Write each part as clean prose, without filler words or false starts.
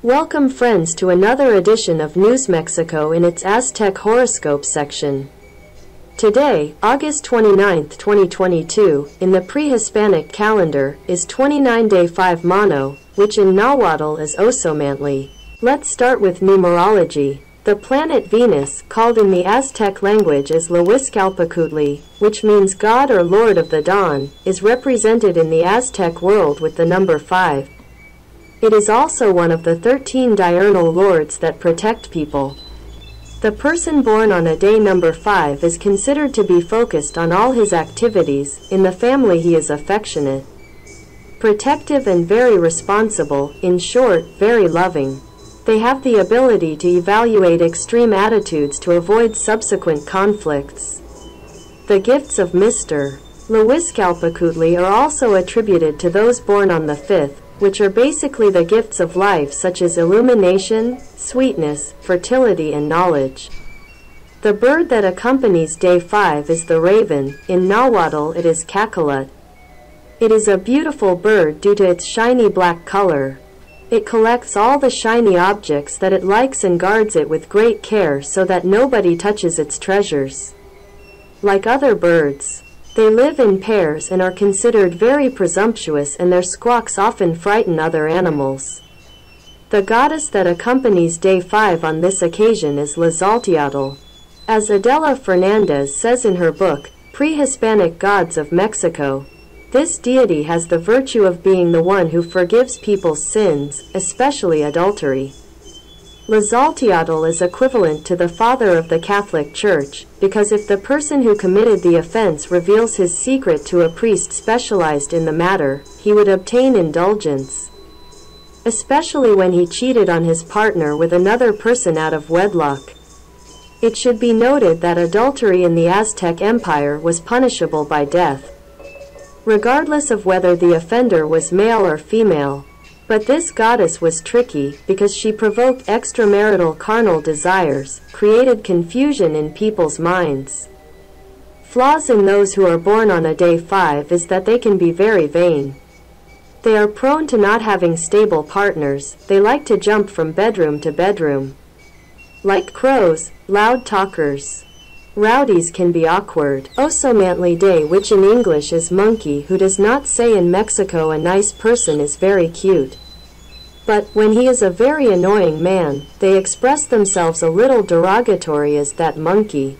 Welcome friends to another edition of News Mexico in its Aztec horoscope section. Today, August 29, 2022, in the pre-Hispanic calendar, is 29-day 5 Mano, which in Nahuatl is Oxoamantli. Let's start with numerology. The planet Venus, called in the Aztec language as Huizcalpacutli, which means God or Lord of the Dawn, is represented in the Aztec world with the number 5. It is also one of the 13 diurnal lords that protect people. The person born on a day number 5 is considered to be focused on all his activities. In the family he is affectionate, protective and very responsible, in short, very loving. They have the ability to evaluate extreme attitudes to avoid subsequent conflicts. The gifts of Mr. Huizcalpacutli are also attributed to those born on the 5th, which are basically the gifts of life such as illumination, sweetness, fertility and knowledge. The bird that accompanies day 5 is the raven. In Nahuatl it is Cacalut. It is a beautiful bird due to its shiny black color. It collects all the shiny objects that it likes and guards it with great care so that nobody touches its treasures. Like other birds, they live in pairs and are considered very presumptuous, and their squawks often frighten other animals. The goddess that accompanies day 5 on this occasion is Lizalteotl. As Adela Fernandez says in her book, Pre-Hispanic Gods of Mexico, this deity has the virtue of being the one who forgives people's sins, especially adultery. Lizalteotl is equivalent to the Father of the Catholic Church, because if the person who committed the offense reveals his secret to a priest specialized in the matter, he would obtain indulgence. Especially when he cheated on his partner with another person out of wedlock. It should be noted that adultery in the Aztec Empire was punishable by death, regardless of whether the offender was male or female. But this goddess was tricky, because she provoked extramarital carnal desires, created confusion in people's minds. Flaws in those who are born on a day 5 is that they can be very vain. They are prone to not having stable partners. They like to jump from bedroom to bedroom. Like crows, loud talkers. Rowdies can be awkward. Oxoamantli Day, which in English is monkey, who does not say in Mexico a nice person is very cute. But, when he is a very annoying man, they express themselves a little derogatory as that monkey.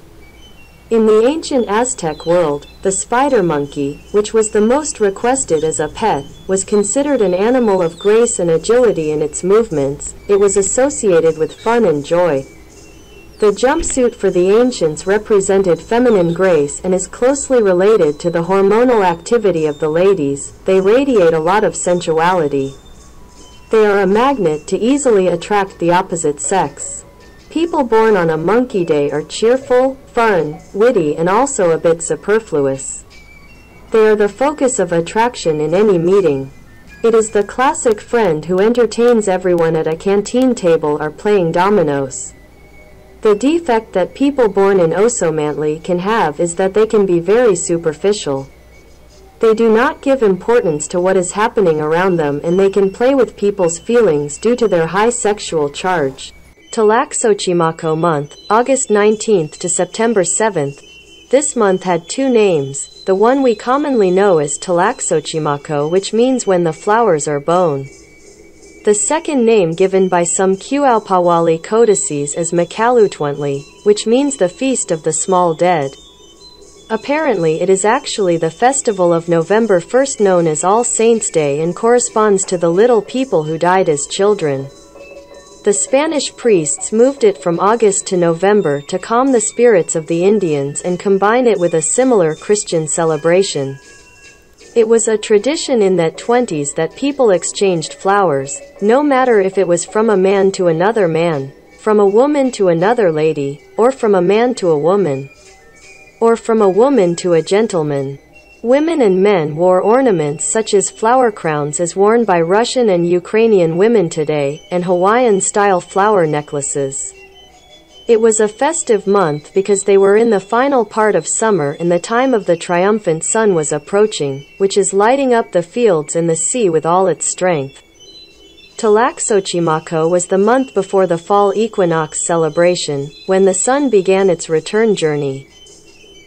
In the ancient Aztec world, the spider monkey, which was the most requested as a pet, was considered an animal of grace and agility in its movements. It was associated with fun and joy. The jumpsuit for the ancients represented feminine grace and is closely related to the hormonal activity of the ladies. They radiate a lot of sensuality. They are a magnet to easily attract the opposite sex. People born on a monkey day are cheerful, fun, witty and also a bit superfluous. They are the focus of attraction in any meeting. It is the classic friend who entertains everyone at a canteen table or playing dominoes. The defect that people born in Oxoamantli can have is that they can be very superficial. They do not give importance to what is happening around them, and they can play with people's feelings due to their high sexual charge. Tlaxochimaco month, August 19th to September 7th. This month had two names. The one we commonly know as Tlaxochimaco, which means when the flowers are blown. The second name given by some Quetzalcoatl codices is Mecalutwantli, which means the feast of the small dead. Apparently it is actually the festival of November 1st known as All Saints' Day and corresponds to the little people who died as children. The Spanish priests moved it from August to November to calm the spirits of the Indians and combine it with a similar Christian celebration. It was a tradition in the 20s that people exchanged flowers, no matter if it was from a man to another man, from a woman to another lady, or from a man to a woman, or from a woman to a gentleman. Women and men wore ornaments such as flower crowns as worn by Russian and Ukrainian women today, and Hawaiian-style flower necklaces. It was a festive month because they were in the final part of summer and the time of the triumphant sun was approaching, which is lighting up the fields and the sea with all its strength. Tlaxochimako was the month before the fall equinox celebration, when the sun began its return journey.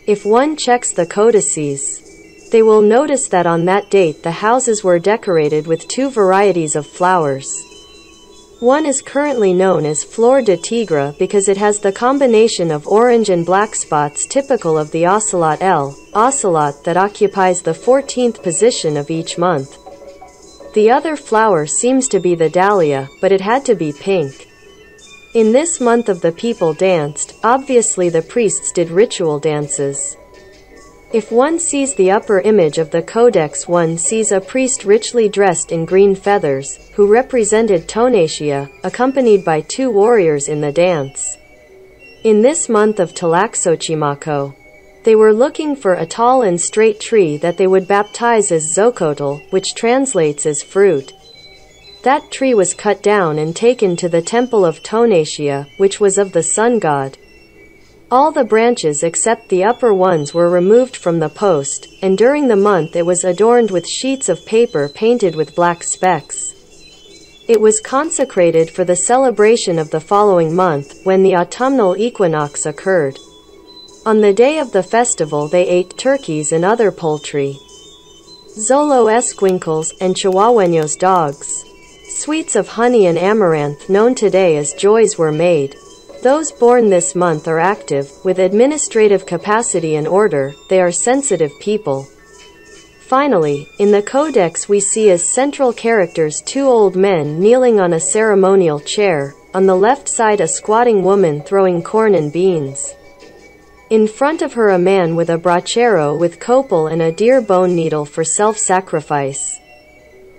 If one checks the codices, they will notice that on that date the houses were decorated with two varieties of flowers. One is currently known as Flor de Tigre because it has the combination of orange and black spots typical of the ocelot ocelot that occupies the 14th position of each month. The other flower seems to be the dahlia, but it had to be pink. In this month of the people danced, obviously the priests did ritual dances. If one sees the upper image of the codex, one sees a priest richly dressed in green feathers, who represented Tonatiuh, accompanied by two warriors in the dance. In this month of Tlaxochimako, they were looking for a tall and straight tree that they would baptize as Zocotl, which translates as fruit. That tree was cut down and taken to the temple of Tonatiuh, which was of the sun god. All the branches except the upper ones were removed from the post, and during the month it was adorned with sheets of paper painted with black specks. It was consecrated for the celebration of the following month, when the autumnal equinox occurred. On the day of the festival they ate turkeys and other poultry, Zolo esquinkles, and Chihuahueños dogs. Sweets of honey and amaranth known today as joys were made. Those born this month are active, with administrative capacity and order, they are sensitive people. Finally, in the codex we see as central characters two old men kneeling on a ceremonial chair, on the left side a squatting woman throwing corn and beans. In front of her a man with a brachero with copal and a deer bone needle for self-sacrifice.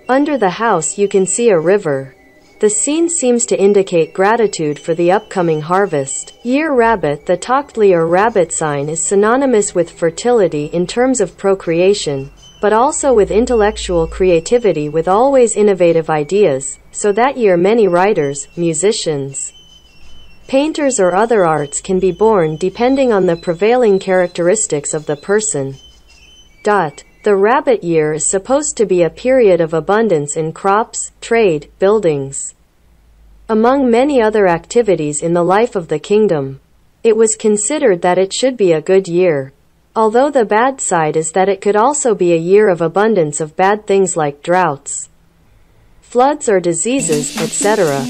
Under the house you can see a river. The scene seems to indicate gratitude for the upcoming harvest. Year rabbit. The Tochtli or rabbit sign is synonymous with fertility in terms of procreation, but also with intellectual creativity with always innovative ideas, so that year many writers, musicians, painters or other arts can be born depending on the prevailing characteristics of the person. The rabbit year is supposed to be a period of abundance in crops, trade, buildings, among many other activities in the life of the kingdom. It was considered that it should be a good year, although the bad side is that it could also be a year of abundance of bad things like droughts, floods or diseases, etc.